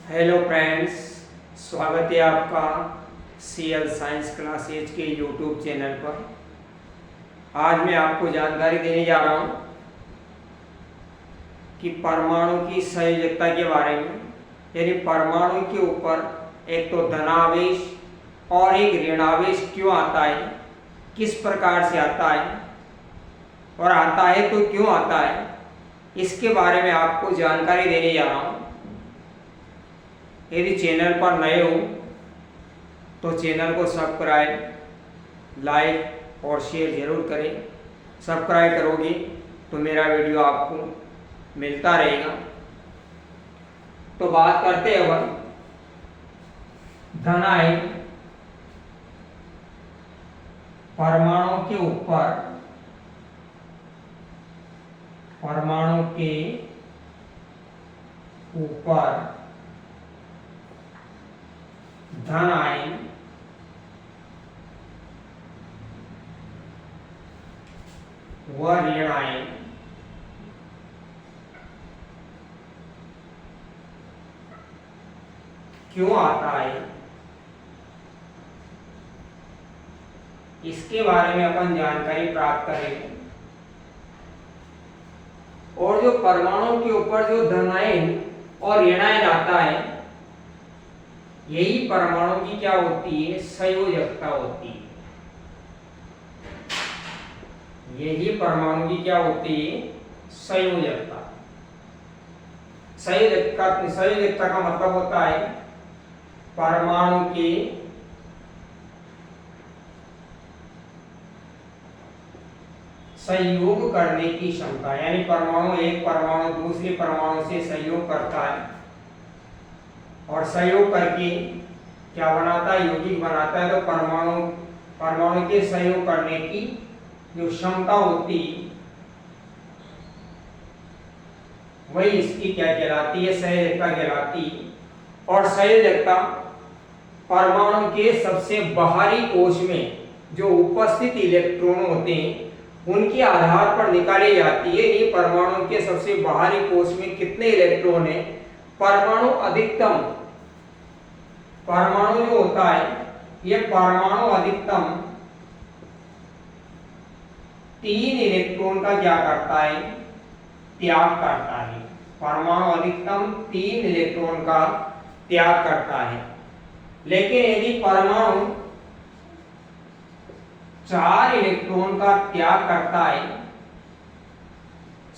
Hello friends, स्वागत है आपका CL साइंस क्लासेज के यूट्यूब चैनल पर। आज मैं आपको जानकारी देने जा रहा हूँ कि परमाणु की संयोजकता के बारे में, यानी परमाणु के ऊपर एक तो धनावेश और एक ऋणावेश क्यों आता है, किस प्रकार से आता है और आता है तो क्यों आता है, इसके बारे में आपको जानकारी देने जा रहा हूँ। यदि चैनल पर नए हो तो चैनल को सब्सक्राइब, लाइक और शेयर जरूर करें। सब्सक्राइब करोगे तो मेरा वीडियो आपको मिलता रहेगा। तो बात करते हैं अब धन आयन परमाणु के ऊपर धन आयन व ऋण आयन क्यों आता है, इसके बारे में अपन जानकारी प्राप्त करेंगे। और जो परमाणु के ऊपर जो धन आयन और ऋण आयन आता है, यही परमाणु की क्या होती है, संयोजकता होती है। यही परमाणु की क्या होती है, संयोजकता। संयोजकता का मतलब होता है परमाणु के संयोग करने की क्षमता, यानी एक परमाणु दूसरे परमाणु से संयोग करता है और संयोग करके क्या बनाता है, यौगिक बनाता है। तो परमाणु के संयोग करने की जो क्षमता होती वही इसकी क्या कहलाती है, संयोजकता कहलाती है। और संयोजकता परमाणु के सबसे बाहरी कोश में जो उपस्थित इलेक्ट्रॉन होते हैं उनके आधार पर निकाली जाती है। ये परमाणु के सबसे बाहरी कोश में कितने इलेक्ट्रॉन है, परमाणु जो होता है ये परमाणु अधिकतम 3 इलेक्ट्रॉन का क्या करता है, त्याग करता है। परमाणु अधिकतम 3 इलेक्ट्रॉन का त्याग करता है। लेकिन यदि परमाणु 4 इलेक्ट्रॉन का त्याग करता है,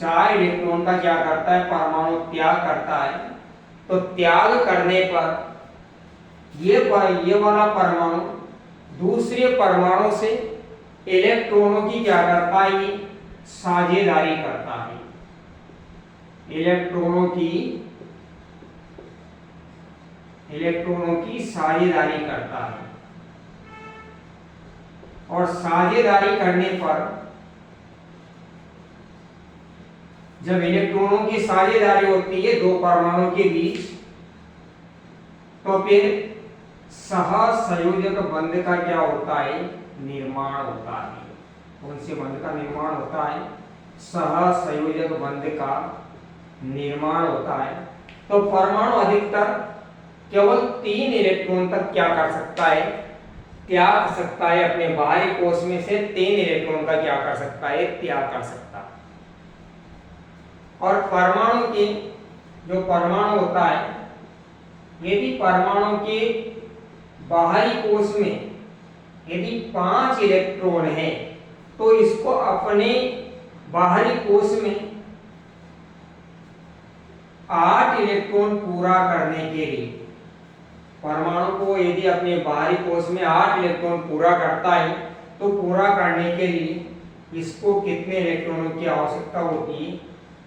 4 इलेक्ट्रॉन का क्या करता है, परमाणु त्याग करता है, तो त्याग करने पर ये वाला परमाणु दूसरे परमाणु से इलेक्ट्रॉनों की क्या करता है, ये साझेदारी करता है। इलेक्ट्रॉनों की साझेदारी करता है। और साझेदारी करने पर जब इलेक्ट्रॉनों की साझेदारी होती है दो परमाणु के बीच, तो फिर सहसंयोजक बंध का क्या होता है, निर्माण होता है। कौन से बंध का निर्माण होता है, सहसंयोजक बंध का निर्माण होता है। तो परमाणु अधिकतर केवल 3 इलेक्ट्रॉन तक क्या कर सकता है, त्याग सकता है। अपने बाहरी कोश में से 3 इलेक्ट्रॉन का क्या कर सकता है, त्याग कर सकता है। और परमाणु के जो परमाणु होता है, यदि परमाणु के बाहरी कोश में यदि 5 इलेक्ट्रॉन है तो इसको अपने बाहरी कोश में 8 इलेक्ट्रॉन पूरा करने के लिए, परमाणु को यदि अपने बाहरी कोश में 8 इलेक्ट्रॉन पूरा करता है तो पूरा करने के लिए इसको कितने इलेक्ट्रॉनों की आवश्यकता होती है,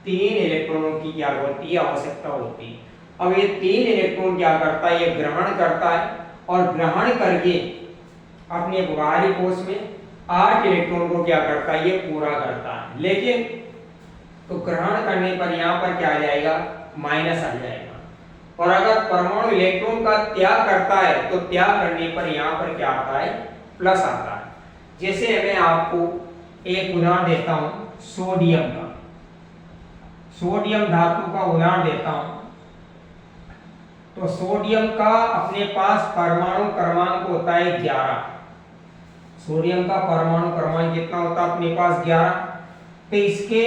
3 इलेक्ट्रॉनों की क्या होती है, आवश्यकता होती है। अब ये 3 इलेक्ट्रॉन क्या करता है, ये ग्रहण करता है और ग्रहण करके अपने बाहरी कोश में 8 इलेक्ट्रॉन को क्या करता है, ये पूरा करता है। लेकिन तो ग्रहण करने पर यहाँ पर क्या आ जाएगा, माइनस आ जाएगा। और अगर परमाणु इलेक्ट्रॉन का त्याग करता है तो त्याग करने पर यहाँ पर क्या आता है, प्लस आता है। जैसे मैं आपको एक उदाहरण देता हूँ सोडियम का। सोडियम धातु का उदाहरण देता हूं। तो सोडियम का अपने पास परमाणु क्रमांक होता है 11। सोडियम का परमाणु क्रमांक कितना होता है अपने पास 11। तो इसके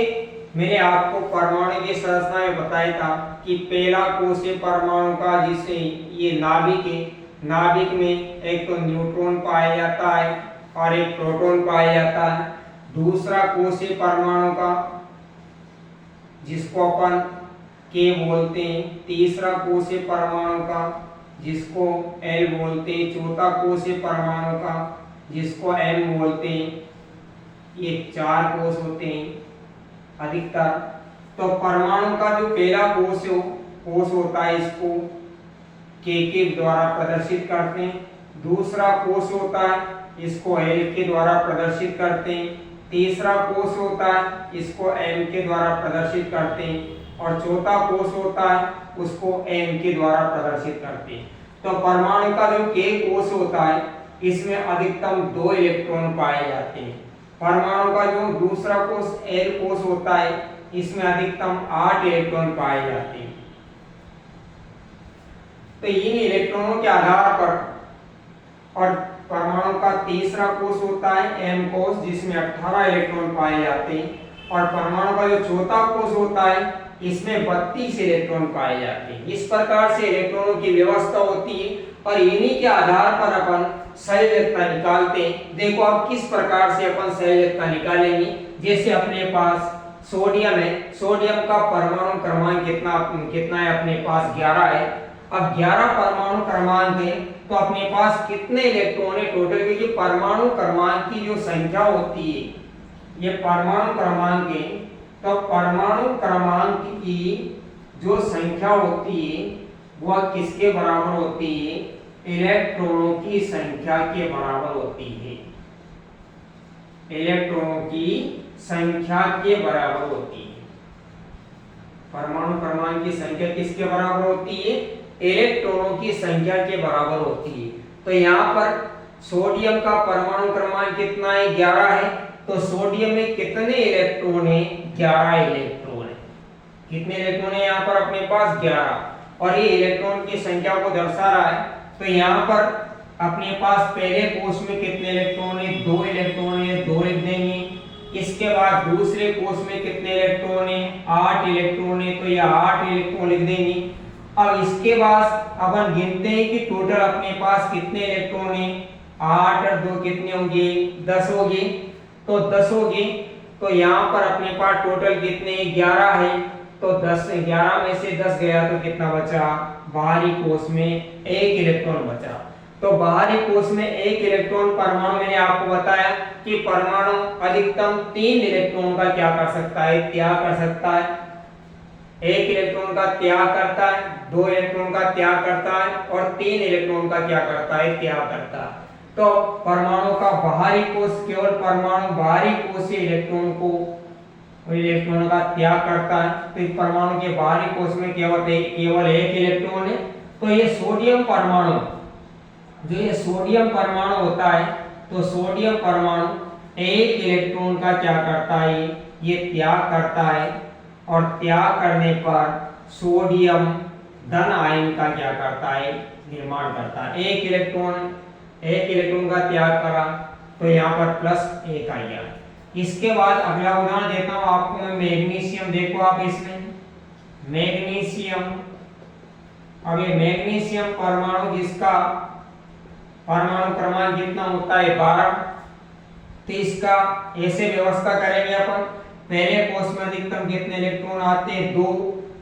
मैंने आपको परमाणु की संरचना में बताया था कि पहला कोशीय परमाणु का जिसे ये नाभिक है, नाभिक में एक तो न्यूट्रॉन पाया जाता है और एक प्रोटॉन पाया जाता है। दूसरा कोशीय परमाणु का जिसको अपन के बोलते हैं, तीसरा कोशीय परमाणु का जिसको एल बोलते हैं, चौथा कोशीय परमाणु का जिसको एम बोलते हैं। ये 4 कोश होते हैं अधिकतर। तो परमाणु का जो पहला कोश होता है इसको के द्वारा प्रदर्शित करते हैं। दूसरा कोश होता है इसको एल के द्वारा प्रदर्शित करते हैं। तीसरा कोश होता है इसको एम के द्वारा प्रदर्शित करते हैं और चौथा कोश होता है उसको एम के द्वारा प्रदर्शित करते हैं। तो परमाणु का जो के कोश होता है इसमें अधिकतम 2 इलेक्ट्रॉन पाए जाते हैं। परमाणु का जो दूसरा कोश एल कोश होता है इसमें अधिकतम 8 इलेक्ट्रॉन पाए जाते हैं। तो इन इलेक्ट्रॉनों के आधार पर और परमाणु का तीसरा कोश होता है एम कोश जिसमें 18 इलेक्ट्रॉन पाए जाते हैं और परमाणु का जो चौथा कोश होता है इसमें 32 इलेक्ट्रॉन पाए जाते हैं। इस प्रकार से इलेक्ट्रॉनों की व्यवस्था होती है और इन्हीं के आधार पर अपन संयोजकता निकालते हैं। देखो अब किस प्रकार से अपन संयोजकता निकालेंगे। जैसे अपने पास सोडियम है, सोडियम का परमाणु क्रमांक कितना है अपने पास 11 है। अब 11 परमाणु क्रमांक है तो अपने पास कितने इलेक्ट्रॉन है टोटल, क्योंकि परमाणु क्रमांक की जो संख्या होती है ये परमाणु क्रमांक है। तो परमाणु क्रमांक की जो संख्या होती है वह किसके बराबर होती है, इलेक्ट्रॉनों की संख्या के बराबर होती है। इलेक्ट्रॉनों की संख्या के बराबर होती है। परमाणु क्रमांक की संख्या किसके बराबर होती है, इलेक्ट्रॉनों की संख्या के बराबर होती है। तो यहाँ पर सोडियम का परमाणु क्रमांक कितना है 11 है। तो सोडियम में कितने इलेक्ट्रॉन है, 11 इलेक्ट्रॉन है। कितने इलेक्ट्रॉन है यहाँ पर अपने पास 11 और ये इलेक्ट्रॉन की संख्या को दर्शा रहा है। तो यहाँ पर अपने पास पहले कोश में कितने इलेक्ट्रॉन है, 2 इलेक्ट्रॉन है, 2 लिख देंगे। इसके बाद दूसरे कोश में कितने इलेक्ट्रॉन है, 8 इलेक्ट्रॉन है, तो ये 8 इलेक्ट्रॉन लिख देंगे। अब इसके बाद अपन गिनते हैं कि टोटल अपने पास कितने इलेक्ट्रॉन है, 8 और 2 कितने होंगे, 10 होंगे। तो 10 होंगे तो यहाँ पर अपने पास टोटल कितने 11 है। तो 11 में से 10 गया तो कितना बचा, बाहरी कोश में 1 इलेक्ट्रॉन बचा। तो बाहरी कोश में 1 इलेक्ट्रॉन परमाणु, मैंने आपको बताया कि परमाणु अधिकतम 3 इलेक्ट्रॉन का क्या कर सकता है, त्याग कर सकता है। 1 इलेक्ट्रॉन का त्याग करता है, 2 इलेक्ट्रॉन का त्याग करता है और 3 इलेक्ट्रॉन का क्या करता है, त्याग करता है। तो परमाणु का बाहरी कोश, केवल परमाणु बाहरी कोश से इलेक्ट्रॉन का त्याग करता है। तो परमाणु के बाहरी कोश में केवल 1 इलेक्ट्रॉन है। तो ये सोडियम परमाणु, जो ये सोडियम परमाणु होता है, तो सोडियम परमाणु 1 इलेक्ट्रॉन का क्या करता है, ये त्याग करता है और त्याग करने पर सोडियम धन आयन का क्या करता है, निर्माण करता है। 1 इलेक्ट्रॉन का त्याग करा तो यहाँ पर +1 आ गया। इसके बाद अगला उदाहरण देता हूं आपको मैं, मैग्नीशियम। देखो आप इसमें मैग्नीशियम, अब ये मैग्नीशियम परमाणु जिसका परमाणु क्रमांक कितना होता है 12। तो इसका ऐसे व्यवस्था करेंगे अपन, पहले कोश में अधिकतम कितने इलेक्ट्रॉन आते हैं, 2,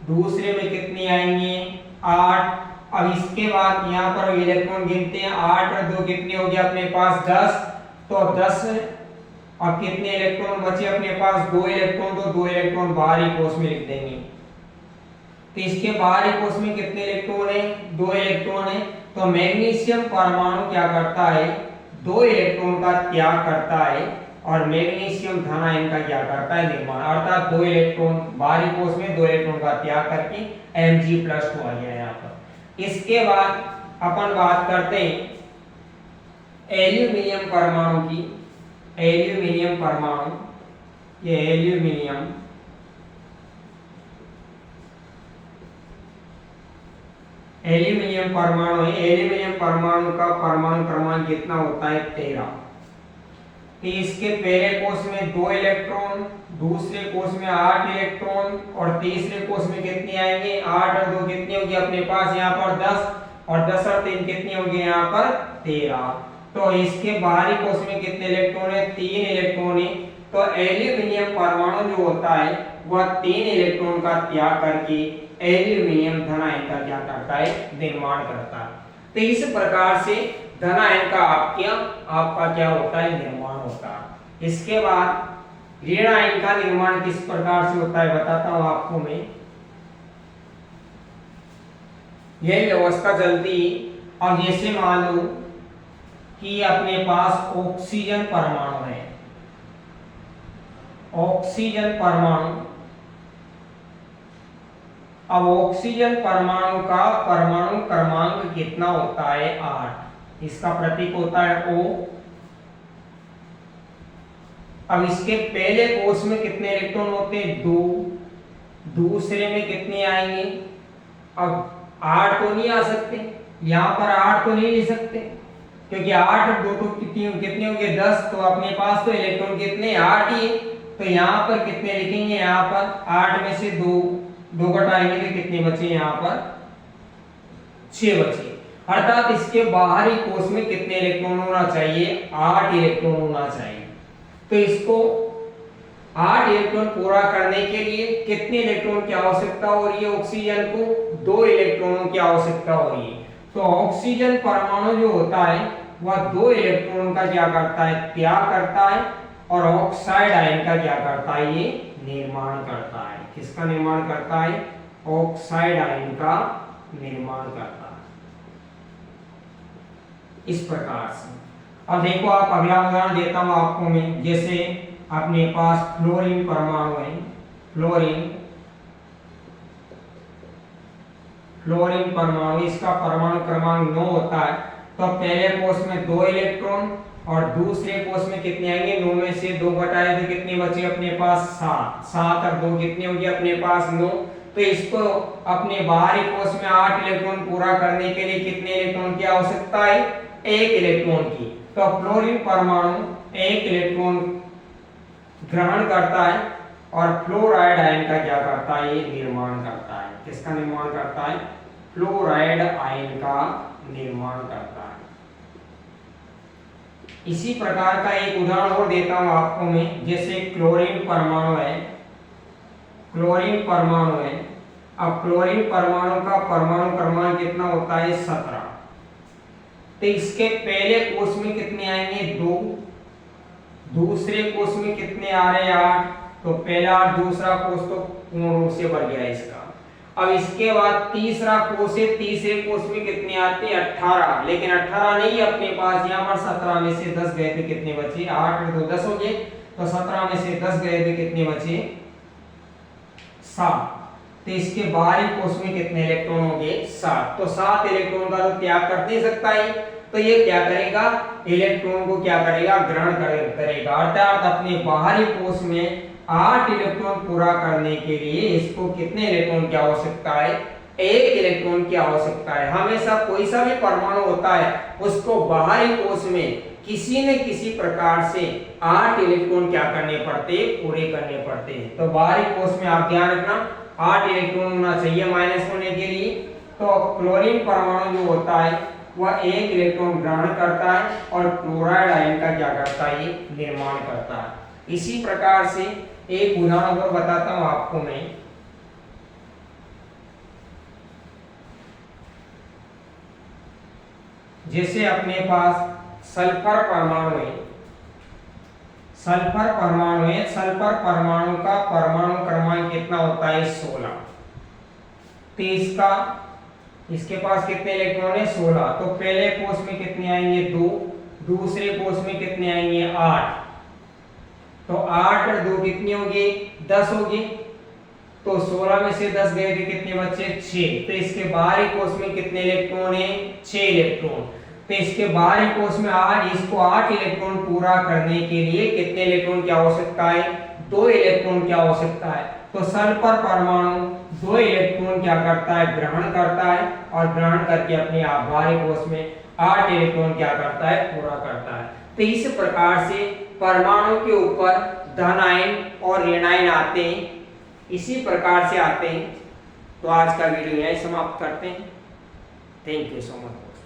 दूसरे में कितने आएंगे, 8। अब इसके बाद यहाँ पर इलेक्ट्रॉन गिनते हैं, 8 और 2 कितने हो गए अपने पास 10। तो 10 अब कितने इलेक्ट्रॉन बचे अपने पास, 2 इलेक्ट्रॉन। तो 2 इलेक्ट्रॉन बाहरी कोश में लिख देंगे। तो इसके बाहरी कोश में कितने इलेक्ट्रॉन है, 2 इलेक्ट्रॉन है। तो मैग्नीशियम परमाणु क्या करता है, 2 इलेक्ट्रॉन का त्याग करता है और मैग्नीशियम धन आयन का क्या करता है, निर्माण। अर्थात 2 इलेक्ट्रॉन बाहरी कोश में 2 इलेक्ट्रॉन का त्याग करके Mg+ आ गया यहाँ पर। इसके बाद अपन बात करते हैं एल्यूमिनियम परमाणु की। एल्यूमिनियम परमाणु, ये एल्यूमिनियम एल्यूमिनियम परमाणु है, एल्यूमिनियम परमाणु का परमाणु क्रमांक कितना होता है 13। तो इसके पहले कोष में 2 इलेक्ट्रॉन, दूसरे कोष में 8 इलेक्ट्रॉन और तीसरे कोष में कितने आएंगे 8 और 2 कितनी होगी अपने पास यहाँ पर 10 और 10 और 3 कितनी होगी यहाँ पर 13। तो इसके बाहरी कोष में कितने इलेक्ट्रॉन है 3 इलेक्ट्रॉन है। तो एल्यूमिनियम परमाणु जो होता है वह 3 इलेक्ट्रॉन का त्याग करके एल्यूमिनियम धन आयन का क्या करता है निर्माण करता है। तो इस प्रकार से धन आयन का आपका क्या होता है निर्माण होता है। इसके बाद ऋण आयन का निर्माण किस प्रकार से होता है बताता हूं आपको मैं। यही व्यवस्था चलती। अब जैसे मान लो कि अपने पास ऑक्सीजन परमाणु है, ऑक्सीजन परमाणु। अब ऑक्सीजन परमाणु का परमाणु क्रमांक कितना होता है 8। इसका प्रतीक होता है O। अब इसके पहले कोष में कितने इलेक्ट्रॉन होते हैं 2, दूसरे में कितने आएंगे अब 8 तो नहीं आ सकते, यहां पर 8 तो नहीं ले सकते क्योंकि 8 और 2 तो कितने होंगे 10। तो अपने पास तो इलेक्ट्रॉन कितने 8 ही है। तो यहाँ पर कितने लिखेंगे यहाँ पर 8 में से 2 घटाएंगे तो कितने बचे यहाँ पर 6 बचे। अर्थात इसके बाहरी कोष में कितने इलेक्ट्रॉन होना चाहिए 8 इलेक्ट्रॉन होना चाहिए। तो इसको 8 इलेक्ट्रॉन पूरा करने के लिए कितने इलेक्ट्रॉन की आवश्यकता हो रही है ऑक्सीजन को 2 इलेक्ट्रॉनों की आवश्यकता हो रही है। तो ऑक्सीजन परमाणु जो होता है वह 2 इलेक्ट्रॉन का क्या करता है त्याग करता है और ऑक्साइड आयन का क्या करता है ये निर्माण करता है। किसका निर्माण करता है ऑक्साइड आयन का निर्माण करता है इस प्रकार से। अब देखो आप अगला उदाहरण देता हूं आपको मैं। जैसे अपने पास फ्लोरीन परमाणु है, फ्लोरीन परमाणु, इसका परमाणु क्रमांक 9 होता है। तो पहले कोष में 2 इलेक्ट्रॉन और दूसरे कोष में कितने आएंगे 9 में से 2 घटाए तो कितने बचे अपने पास 7 और 2 कितने होगी अपने पास 9। तो इसको अपने बाहरी कोष में 8 इलेक्ट्रॉन पूरा करने के लिए कितने इलेक्ट्रॉन की आवश्यकता है 1 इलेक्ट्रॉन की। तो फ्लोरीन परमाणु 1 इलेक्ट्रॉन ग्रहण करता है और फ्लोराइड आयन का क्या करता है ये निर्माण करता है। किसका निर्माण करता है फ्लोराइड आयन का निर्माण करता है। इसी प्रकार का एक उदाहरण और देता हूं आपको मैं। जैसे क्लोरीन परमाणु है, क्लोरीन परमाणु है। अब क्लोरीन परमाणु का परमाणु क्रमांक कितना होता है 17। तो इसके पहले कोष में कितने आएंगे 2, दूसरे कोष में कितने आ रहे हैं 8। तो पहला 8, दूसरा कोष तो पूर्ण रूप से भर गया इसका। अब इसके बाद तीसरा कोष है, तीसरे कोष में कितने आते हैं 18। लेकिन 18 नहीं है अपने पास, यहाँ पर 17 में से 10 गए थे कितने बचे 8 और 2 10 हो गए। तो 17 में से 10 गए थे कितने बचे 7। तो इसके बाहरी कोष में कितने इलेक्ट्रॉन हो गए 7। तो 7 इलेक्ट्रॉन का तो त्याग कर नहीं सकता है। तो ये क्या करेगा इलेक्ट्रॉन को क्या करेगा ग्रहण करेगा। अर्थात अपने बाहरी कोष में 8 इलेक्ट्रॉन पूरा करने के लिए इसको कितने इलेक्ट्रॉन की आवश्यकता है 1 इलेक्ट्रॉन की आवश्यकता है। हमेशा कोई सा भी परमाणु होता है उसको बाहरी कोष में किसी न किसी प्रकार से 8 इलेक्ट्रॉन क्या करने पड़ते पूरे करने पड़ते हैं। तो बाहरी कोष में आप ध्यान रखना 8 इलेक्ट्रॉन होना चाहिए माइनस होने के लिए। तो क्लोरीन परमाणु जो होता है वह 1 इलेक्ट्रॉन ग्रहण करता है और क्लोराइड आयन का क्या करता है निर्माण करता है। इसी प्रकार से एक उदाहरण और बताता हूं आपको मैं। जैसे अपने पास सल्फर परमाणु है, सल्फर परमाणु है। सल्फर परमाणु का परमाणु क्रमांक कितना होता है 16। तो इसके पास कितने इलेक्ट्रॉन है 16। तो पहले कोष में कितने आएंगे 2, दूसरे कोष में कितने आएंगे 8। तो 8 और 2 कितने होंगे 10 होंगे। तो 16 में से 10 गए थे कितने बचे 6। तो इसके बाहरी कोष में कितने इलेक्ट्रॉन है 6 इलेक्ट्रॉन। तो इसके बाहरी कोष में 8, इसको 8 इलेक्ट्रॉन पूरा करने के लिए कितने इलेक्ट्रॉन की आवश्यकता है 2 इलेक्ट्रॉन की आवश्यकता है। तो सल्फर परमाणु 2 इलेक्ट्रॉन क्या करता है, ग्रहण करता है, और ग्रहण करके अपने बाहरी कोश में 8 इलेक्ट्रॉन क्या करता है, पूरा करता है। तो इस प्रकार से परमाणु के ऊपर धन आयन और ऋण आयन आते हैं, इसी प्रकार से आते हैं। तो आज का वीडियो यही समाप्त करते हैं। Thank you so much.